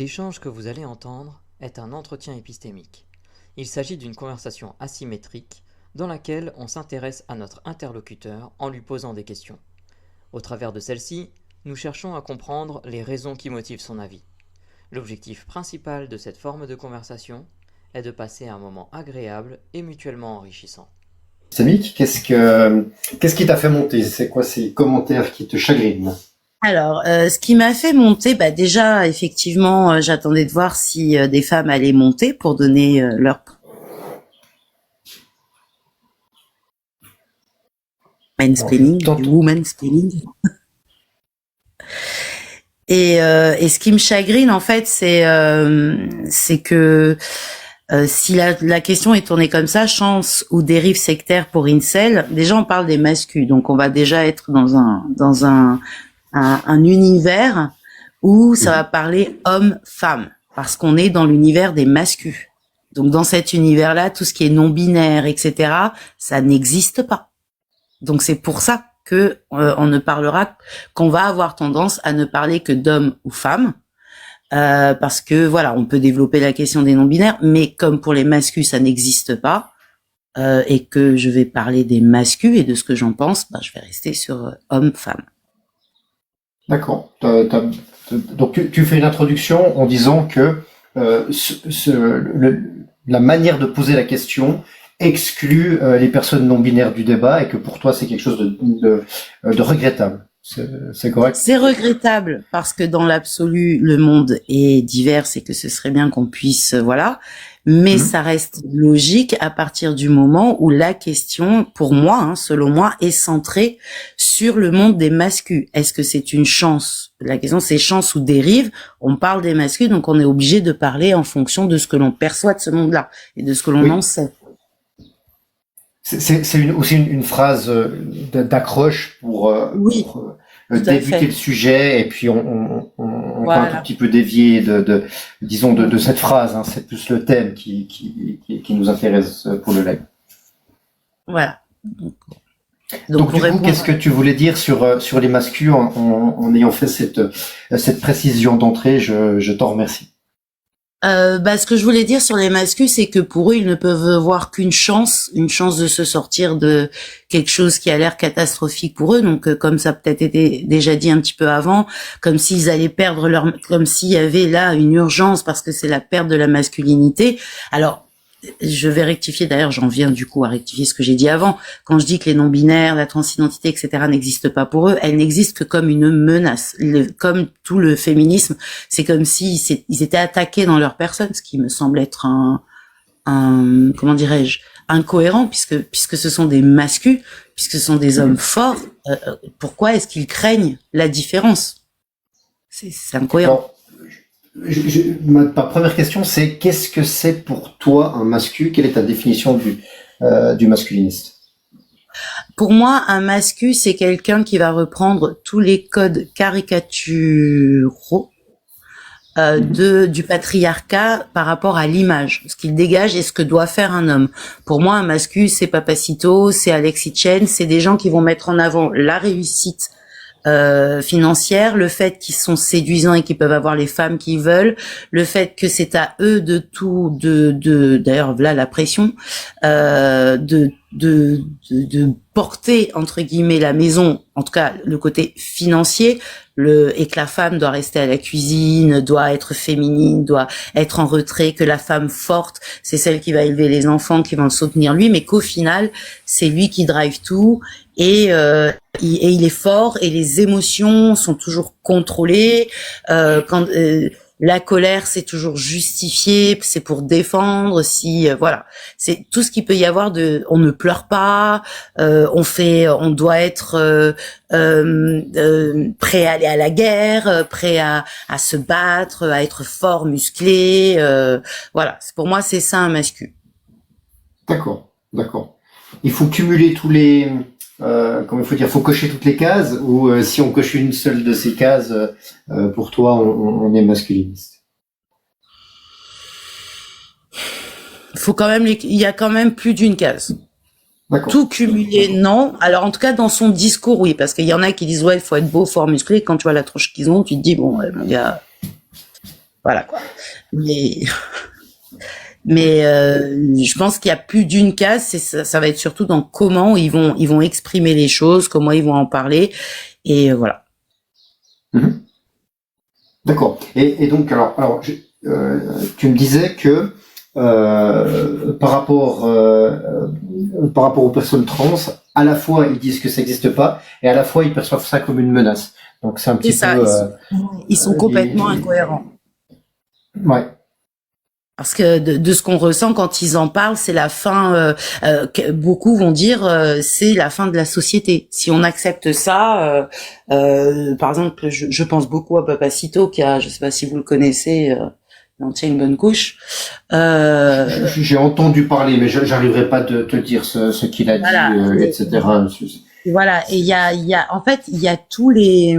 L'échange que vous allez entendre est un entretien épistémique. Il s'agit d'une conversation asymétrique dans laquelle on s'intéresse à notre interlocuteur en lui posant des questions. Au travers de celle-ci, nous cherchons à comprendre les raisons qui motivent son avis. L'objectif principal de cette forme de conversation est de passer un moment agréable et mutuellement enrichissant. Samick, qu'est-ce qui t'a fait monter? C'est quoi ces commentaires qui te chagrinent? Alors, ce qui m'a fait monter, déjà, effectivement, j'attendais de voir si des femmes allaient monter pour donner leur mansplaining, womansplaining. Et ce qui me chagrine, en fait, c'est que si la question est tournée comme ça, chance ou dérive sectaire pour incel, déjà on parle des masculins, donc on va déjà être dans un univers où ça va parler homme-femme, parce qu'on est dans l'univers des masculins. Donc dans cet univers-là, tout ce qui est non-binaire, etc., ça n'existe pas. Donc c'est pour ça que on ne parlera, qu'on va avoir tendance à ne parler que d'hommes ou femmes, parce que voilà, on peut développer la question des non-binaires, mais comme pour les masculins, ça n'existe pas, et que je vais parler des masculins et de ce que j'en pense, je vais rester sur homme-femme. D'accord. Donc tu fais une introduction en disant que la manière de poser la question exclut les personnes non binaires du débat et que pour toi c'est quelque chose de regrettable. C'est correct? C'est regrettable parce que dans l'absolu le monde est divers et que ce serait bien qu'on puisse mais ça reste logique à partir du moment où la question, pour moi, selon moi, est centrée sur le monde des masculins. Est-ce que c'est une chance? La question, c'est chance ou dérive. On parle des masculins, donc on est obligé de parler en fonction de ce que l'on perçoit de ce monde-là et de ce que l'on en sait. C'est aussi une phrase d'accroche pour débuter le sujet, et puis on va un tout petit peu dévier de cette phrase. C'est plus le thème qui nous intéresse pour le live. Voilà. Donc du coup, qu'est-ce que tu voulais dire sur les masculins en ayant fait cette précision d'entrée? Je t'en remercie. Ce que je voulais dire sur les masculins, c'est que pour eux, ils ne peuvent voir qu'une chance de se sortir de quelque chose qui a l'air catastrophique pour eux. Donc, comme ça a peut-être été déjà dit un petit peu avant, comme s'ils allaient perdre comme s'il y avait là une urgence parce que c'est la perte de la masculinité. Alors, je vais rectifier, d'ailleurs, j'en viens du coup à rectifier ce que j'ai dit avant. Quand je dis que les non-binaires, la transidentité, etc. n'existent pas pour eux, elles n'existent que comme une menace. Comme tout le féminisme, c'est comme s'ils étaient attaqués dans leur personne, ce qui me semble être comment dirais-je, incohérent, puisque ce sont des masculins, puisque ce sont des hommes forts. Pourquoi est-ce qu'ils craignent la différence? C'est incohérent. Ma première question, c'est qu'est-ce que c'est pour toi un masculin? Quelle est ta définition du masculiniste? Pour moi, un masculin, c'est quelqu'un qui va reprendre tous les codes caricaturaux du patriarcat par rapport à l'image, ce qu'il dégage et ce que doit faire un homme. Pour moi, un masculin, c'est Papacito, c'est Alexis Chen, c'est des gens qui vont mettre en avant la réussite financière, le fait qu'ils sont séduisants et qu'ils peuvent avoir les femmes qu'ils veulent, le fait que c'est à eux d'ailleurs voilà la pression de porter entre guillemets la maison, en tout cas le côté financier, et que la femme doit rester à la cuisine, doit être féminine, doit être en retrait, que la femme forte, c'est celle qui va élever les enfants, qui vont le soutenir lui, mais qu'au final, c'est lui qui drive tout, et il est fort, et les émotions sont toujours contrôlées, la colère, c'est toujours justifié, c'est pour défendre, c'est tout ce qu'il peut y avoir on ne pleure pas, on doit être prêt à aller à la guerre, prêt à se battre, à être fort, musclé, pour moi c'est ça un masculin. D'accord. Il faut cumuler tous les comment il faut dire, faut cocher toutes les cases, ou si on coche une seule de ces cases, pour toi, on est masculiniste? Il y a quand même plus d'une case. D'accord. Tout cumulé, non. Alors, en tout cas, dans son discours, oui, parce qu'il y en a qui disent, il faut être beau, fort, musclé. Quand tu vois la tronche qu'ils ont, tu te dis, bon, mon gars. Voilà quoi. Mais je pense qu'il y a plus d'une case. Ça va être surtout dans comment ils vont exprimer les choses, comment ils vont en parler, et voilà. D'accord. Et donc alors tu me disais que par rapport aux personnes trans, à la fois ils disent que ça n'existe pas, et à la fois ils perçoivent ça comme une menace. Donc c'est un petit peu. Ils sont complètement incohérents. Ouais. Parce que de ce qu'on ressent quand ils en parlent, c'est la fin. Beaucoup vont dire c'est la fin de la société. Si on accepte ça, par exemple, je pense beaucoup à Papacito qui a, je sais pas si vous le connaissez. Il en tient une bonne couche. J'ai entendu parler, mais j'arriverai pas de te dire ce qu'il a dit, etc. Voilà. Et il y a, en fait, il y a tous les.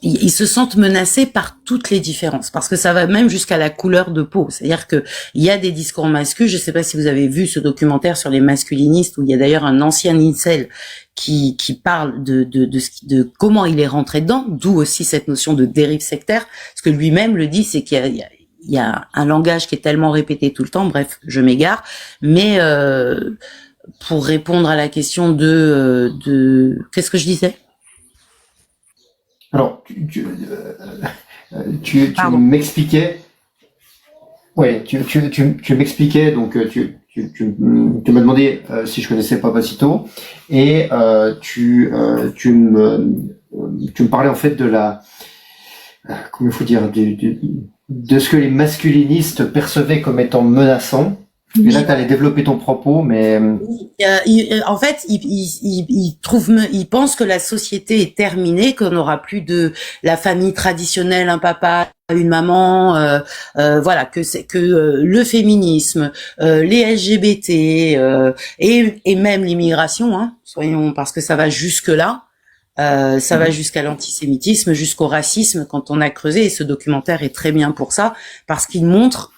Ils se sentent menacés par toutes les différences, parce que ça va même jusqu'à la couleur de peau. C'est-à-dire que il y a des discours masculins. Je sais pas si vous avez vu ce documentaire sur les masculinistes, où il y a d'ailleurs un ancien incel qui parle de comment il est rentré dedans, d'où aussi cette notion de dérive sectaire. Ce que lui-même le dit, c'est qu'il y a un langage qui est tellement répété tout le temps. Bref, je m'égare, mais pour répondre à la question de qu'est-ce que je disais? Alors, tu m'expliquais. Ouais, tu m'expliquais, donc tu m'as demandé si je connaissais Papacito, et tu me parlais en fait de la, comment il faut dire, de ce que les masculinistes percevaient comme étant menaçant. Et là, tu allais développer ton propos, mais en fait, ils pensent que la société est terminée, qu'on n'aura plus de la famille traditionnelle, un papa, une maman, voilà, que c'est que le féminisme, les LGBT et même l'immigration, hein, soyons, parce que ça va jusque là. Ça va jusqu'à l'antisémitisme, jusqu'au racisme quand on a creusé, et ce documentaire est très bien pour ça, parce qu'il montre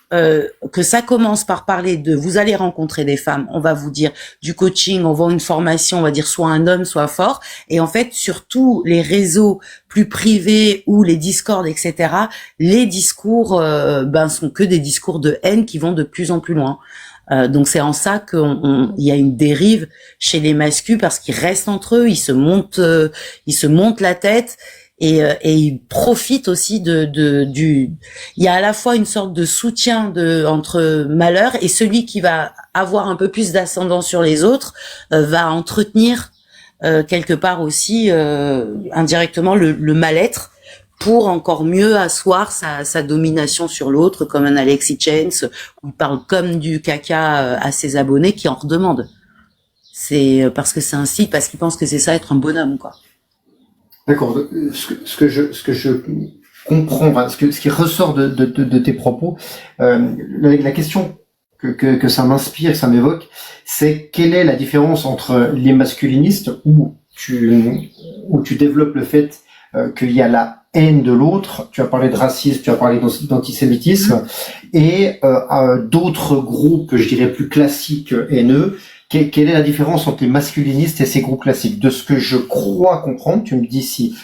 que ça commence par parler de vous allez rencontrer des femmes, on va vous dire du coaching, on vend une formation, on va dire soit un homme, soit fort, et en fait sur tous les réseaux plus privés ou les discords, etc., les discours sont que des discours de haine qui vont de plus en plus loin. Donc c'est en ça qu'il y a une dérive chez les masculins, parce qu'ils restent entre eux, ils se montent la tête, et ils profitent aussi il y a à la fois une sorte de soutien entre malheurs, et celui qui va avoir un peu plus d'ascendant sur les autres va entretenir quelque part aussi indirectement le mal-être, pour encore mieux asseoir sa domination sur l'autre, comme un Alexis Chance, où il parle comme du caca à ses abonnés qui en redemandent. C'est parce que c'est un site, parce qu'il pense que c'est ça être un bonhomme, quoi. D'accord. Ce que je comprends, enfin, ce qui ressort de tes propos, la question que ça m'inspire, que ça m'évoque, c'est quelle est la différence entre les masculinistes où tu développes le fait qu'il y a la haine de l'autre, tu as parlé de racisme, tu as parlé d'antisémitisme, et d'autres groupes, je dirais plus classiques, haineux. Quelle est la différence entre les masculinistes et ces groupes classiques? De ce que je crois comprendre, tu me dis si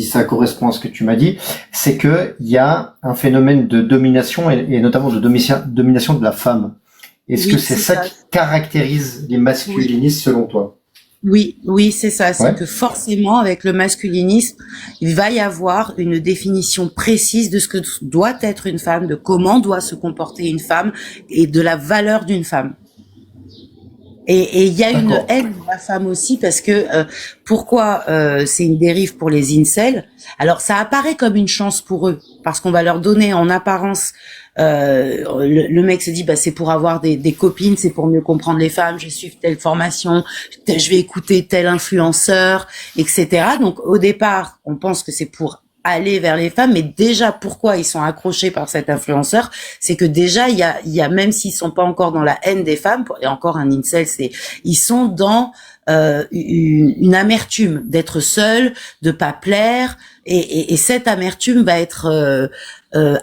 ça correspond à ce que tu m'as dit, c'est que il y a un phénomène de domination, et notamment de domination de la femme. Est-ce que c'est ça qui caractérise les masculinistes selon toi? Oui, c'est ça. C'est que forcément, avec le masculinisme, il va y avoir une définition précise de ce que doit être une femme, de comment doit se comporter une femme, et de la valeur d'une femme. Et il y a une haine de la femme aussi, parce que pourquoi c'est une dérive pour les incels? Alors ça apparaît comme une chance pour eux, parce qu'on va leur donner en apparence, le mec se dit c'est pour avoir des copines, c'est pour mieux comprendre les femmes, je vais suivre telle formation, je vais écouter tel influenceur, etc. Donc au départ on pense que c'est pour aller vers les femmes, mais déjà pourquoi ils sont accrochés par cet influenceur, c'est que déjà il y a même s'ils sont pas encore dans la haine des femmes, et encore un incel, ils sont dans une amertume d'être seuls, de pas plaire, et cette amertume va être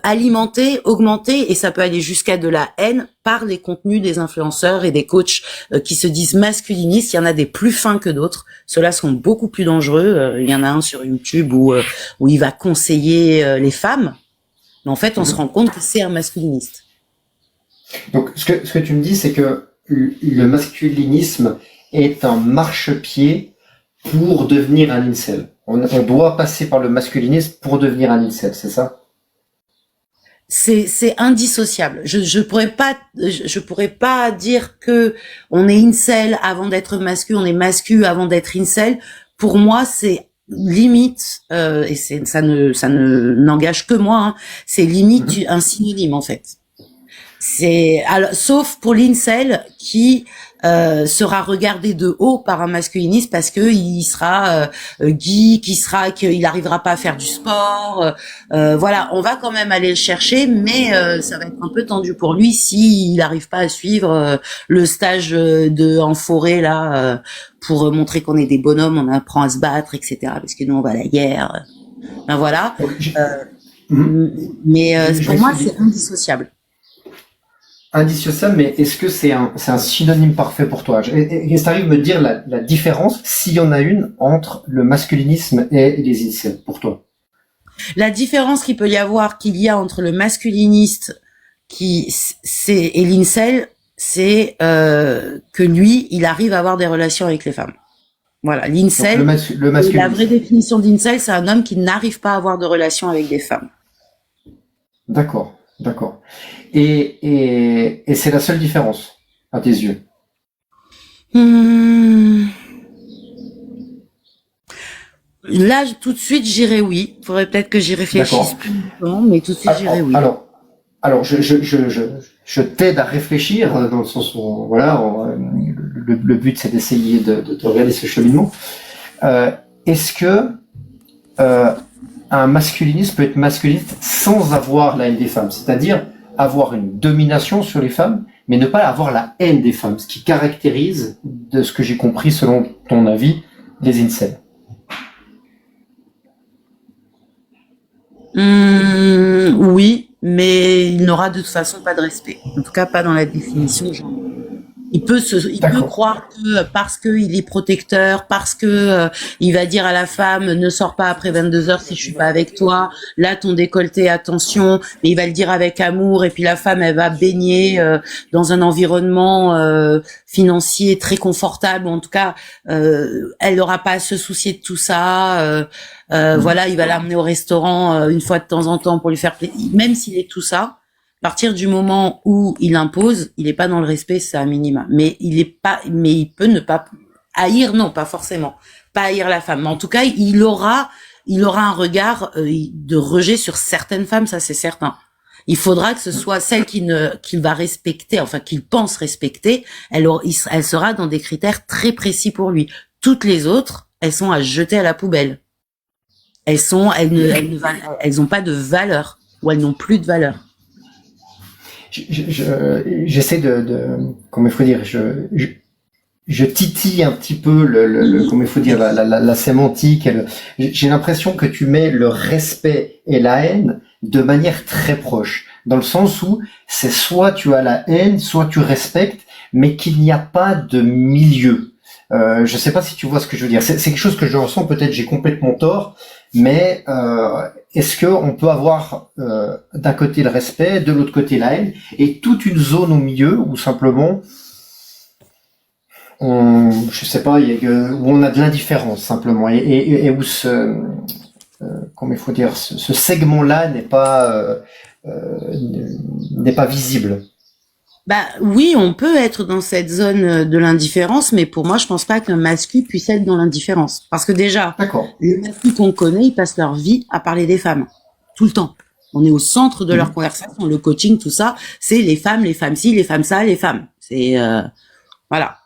alimentée, augmentée, et ça peut aller jusqu'à de la haine par les contenus des influenceurs et des coachs qui se disent masculinistes. Il y en a des plus fins que d'autres. Ceux-là sont beaucoup plus dangereux. Il y en a un sur YouTube où il va conseiller les femmes. Mais en fait, on se rend compte que c'est un masculiniste. Donc, ce que tu me dis, c'est que le masculinisme est un marchepied pour devenir un incel. On doit passer par le masculinisme pour devenir un incel, c'est ça? C'est indissociable. Je pourrais pas dire que on est incel avant d'être mascu, on est mascu avant d'être incel. Pour moi, c'est limite, et ça n'engage que moi, hein, c'est limite un synonyme en fait. Sauf pour l'incel qui sera regardé de haut par un masculiniste parce que il sera geek, qu'il arrivera pas à faire du sport. Voilà, on va quand même aller le chercher, mais ça va être un peu tendu pour lui s'il n'arrive pas à suivre le stage en forêt là pour montrer qu'on est des bonhommes, on apprend à se battre, etc. Parce que nous on va à la guerre. Ben voilà. Mais pour moi c'est indissociable. Indissociable, mais est-ce que c'est un synonyme parfait pour toi? Est-ce que tu arrives à me dire la différence, s'il y en a une, entre le masculinisme et les incels, pour toi? La différence qu'il y a entre le masculiniste et l'incel, c'est que lui, il arrive à avoir des relations avec les femmes. Voilà, l'incel, la vraie définition d'incel, c'est un homme qui n'arrive pas à avoir de relations avec des femmes. D'accord. Et c'est la seule différence, à tes yeux? Là, tout de suite, j'irais oui. Faudrait peut-être que j'y réfléchisse plus longtemps, mais tout de suite, j'irais oui. Alors, je t'aide à réfléchir dans le sens où, voilà, le but c'est d'essayer de regarder ce cheminement. Est-ce que un masculiniste peut être masculiniste sans avoir la haine des femmes, c'est-à-dire avoir une domination sur les femmes, mais ne pas avoir la haine des femmes, ce qui caractérise, de ce que j'ai compris selon ton avis, les incels? Oui, mais il n'aura de toute façon pas de respect. En tout cas, pas dans la définition. Il peut croire que parce qu'il est protecteur, parce que il va dire à la femme ne sors pas après 22 heures si je suis pas avec toi. Là ton décolleté, attention. Mais il va le dire avec amour et puis la femme elle va baigner dans un environnement financier très confortable. En tout cas, elle n'aura pas à se soucier de tout ça. Voilà, il va l'amener au restaurant une fois de temps en temps pour lui faire plaisir. Même s'il est tout ça. À partir du moment où il impose, il est pas dans le respect, c'est un minima. Mais il peut ne pas haïr, non, pas forcément. Pas haïr la femme. Mais en tout cas, il aura un regard de rejet sur certaines femmes, ça c'est certain. Il faudra que ce soit celle qu'il va respecter, enfin qu'il pense respecter, elle sera dans des critères très précis pour lui. Toutes les autres, elles sont à jeter à la poubelle. Elles ont pas de valeur, ou elles n'ont plus de valeur. J'essaie comment il faut dire, je titille un petit peu comment il faut dire, la sémantique. J'ai l'impression que tu mets le respect et la haine de manière très proche, dans le sens où c'est soit tu as la haine, soit tu respectes, mais qu'il n'y a pas de milieu. Je sais pas si tu vois ce que je veux dire. C'est quelque chose que je ressens, peut-être j'ai complètement tort, mais est-ce que on peut avoir d'un côté le respect, de l'autre côté la haine, et toute une zone au milieu où simplement je sais pas, où on a de l'indifférence simplement, et où comment il faut dire, ce segment-là n'est pas visible. Bah oui, on peut être dans cette zone de l'indifférence, mais pour moi, je pense pas qu'un mascu puisse être dans l'indifférence. Parce que déjà, les masculins qu'on connaît, ils passent leur vie à parler des femmes. Tout le temps. On est au centre de leur conversation, le coaching, tout ça, c'est les femmes ci, les femmes ça, les femmes. C'est, voilà.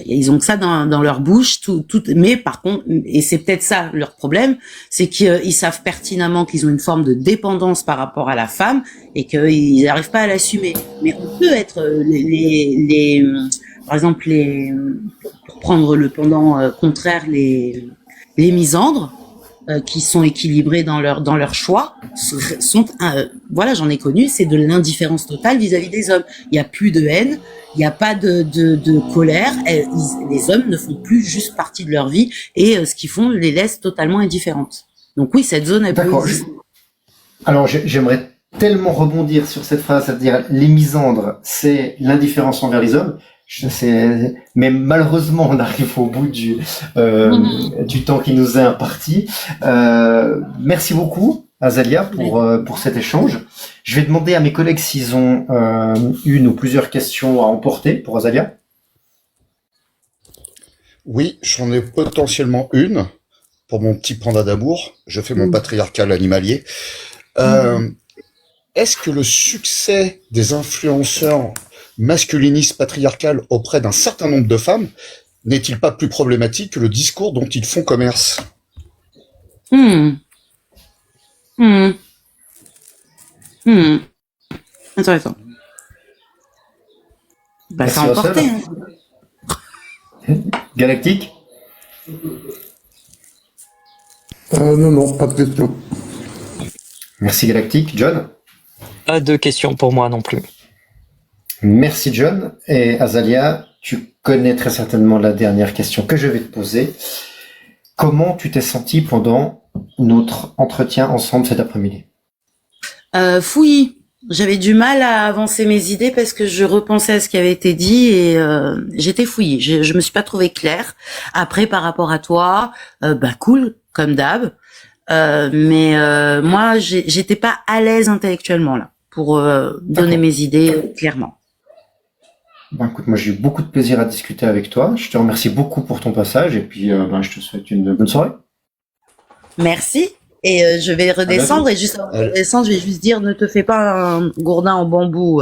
Ils ont que ça dans leur bouche, tout, mais par contre, et c'est peut-être ça leur problème, c'est qu'ils savent pertinemment qu'ils ont une forme de dépendance par rapport à la femme et qu'ils n'arrivent pas à l'assumer. Mais on peut être par exemple pour prendre le pendant contraire, les misandres qui sont équilibrés dans leur choix sont voilà, j'en ai connu, c'est de l'indifférence totale vis-à-vis des hommes. Il y a plus de haine. Il n'y a pas de colère. Les hommes ne font plus juste partie de leur vie et ce qu'ils font les laisse totalement indifférentes. Donc oui, cette zone est. D'accord. Alors j'aimerais tellement rebondir sur cette phrase, c'est-à-dire les misandres, c'est l'indifférence envers les hommes. Mais malheureusement, on arrive au bout du temps qui nous est imparti. Merci beaucoup, Azalia, pour cet échange. Je vais demander à mes collègues s'ils ont une ou plusieurs questions à emporter pour Azalia. Oui, j'en ai potentiellement une pour mon petit panda d'amour. Je fais mon patriarcal animalier. Est-ce que le succès des influenceurs masculinistes patriarcales auprès d'un certain nombre de femmes n'est-il pas plus problématique que le discours dont ils font commerce? Intéressant. Bah, ça a emporté. Galactique? Non, pas de question. Merci Galactique. John? Pas de questions pour moi non plus. Merci John. Et Azalia, tu connais très certainement la dernière question que je vais te poser. Comment tu t'es sentie pendant notre entretien ensemble cet après-midi? Fouillis. J'avais du mal à avancer mes idées parce que je repensais à ce qui avait été dit et j'étais fouillie. Je me suis pas trouvée claire. Après, par rapport à toi, cool, comme d'hab. Mais moi, j'étais pas à l'aise intellectuellement là pour donner mes idées clairement. Écoute, moi j'ai eu beaucoup de plaisir à discuter avec toi. Je te remercie beaucoup pour ton passage et puis je te souhaite une bonne soirée. Merci. Et je vais redescendre et juste avant de redescendre, je vais juste dire ne te fais pas un gourdin en bambou